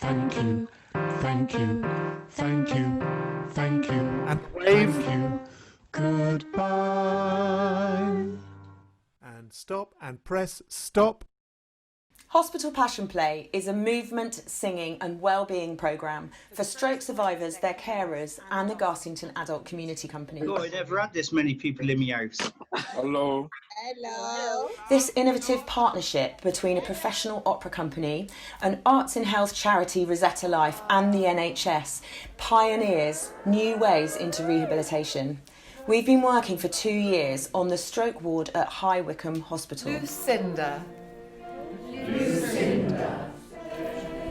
thank you, thank you, thank you, thank you, And wave. thank you, goodbye. And stop and press stop. Hospital Passion Play is a movement, singing and wellbeing programme for stroke survivors, their carers and the Garsington Adult Community Company. Oh, I never had this many people in my house. Hello. Hello. This innovative partnership between a professional opera company, an arts and health charity Rosetta Life and the NHS pioneers new ways into rehabilitation. We've been working for 2 years on the stroke ward at High Wycombe Hospital. Lucinda.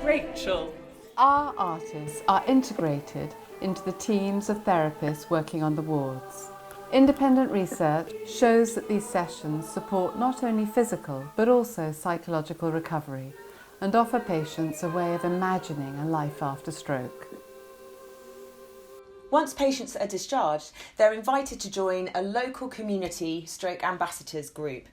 Rachel. Our artists are integrated into the teams of therapists working on the wards. Independent research shows that these sessions support not only physical but also psychological recovery and offer patients a way of imagining a life after stroke. Once patients are discharged, they're invited to join a local community stroke ambassadors group.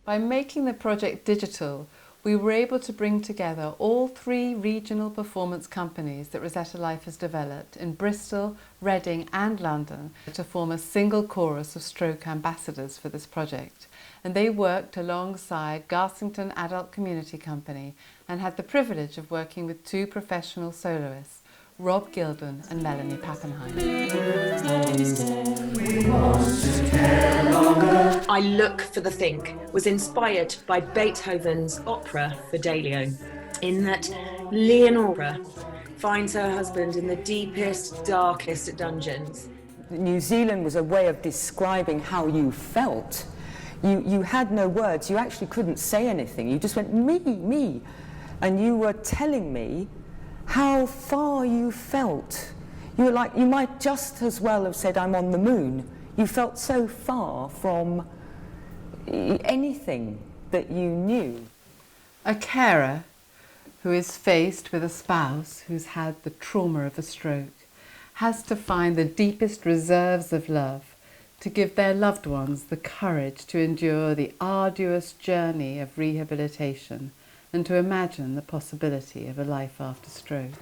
By making the project digital, we were able to bring together all 3 regional performance companies that Rosetta Life has developed in Bristol, Reading and London to form a single chorus of stroke ambassadors for this project. And they worked alongside Garsington Adult Community Company and had the privilege of working with 2 professional soloists, Rob Gilden and Melanie Pappenheim. I Look for the Think was inspired by Beethoven's opera Fidelio, in that Leonora finds her husband in the deepest, darkest dungeons. New Zealand was a way of describing how you felt. You had no words, you actually couldn't say anything, you just went, me, and you were telling me how far you felt. You were like, you might just as well have said, I'm on the moon. You felt so far from anything that you knew. A carer who is faced with a spouse who's had the trauma of a stroke has to find the deepest reserves of love to give their loved ones the courage to endure the arduous journey of rehabilitation and to imagine the possibility of a life after stroke.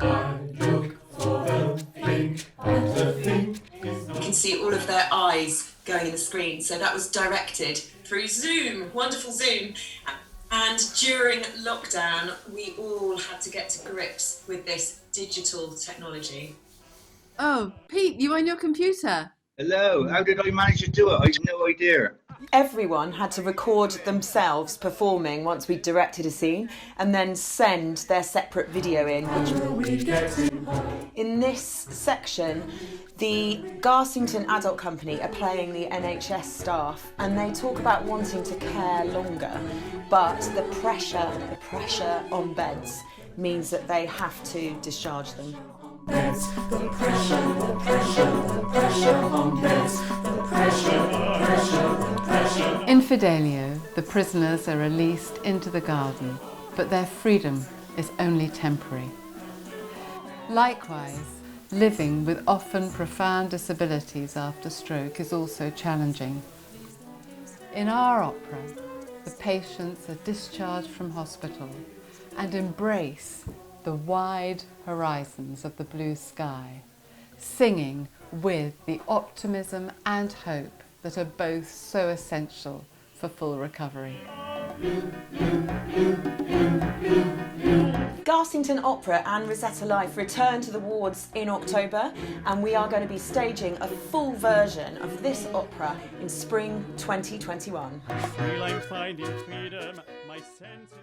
I look for the think, and the think is You can see all of their eyes going in the screen. So that was directed through Zoom, wonderful Zoom. And during lockdown, we all had to get to grips with this digital technology. Oh, Pete, you on your computer? Hello, how did I manage to do it? I have no idea. Everyone had to record themselves performing once we directed a scene and then send their separate video in. In this section, the Garsington Adult Company are playing the NHS staff and they talk about wanting to care longer, but the pressure on beds means that they have to discharge them. beds, the pressure on beds, the pressure. In Fidelio, the prisoners are released into the garden, but their freedom is only temporary. Likewise, living with often profound disabilities after stroke is also challenging. In our opera, the patients are discharged from hospital and embrace the wide horizons of the blue sky, singing with the optimism and hope that are both so essential for full recovery. Garsington Opera and Rosetta Life return to the wards in October, and we are going to be staging a full version of this opera in spring 2021. Still I'm finding freedom, my senses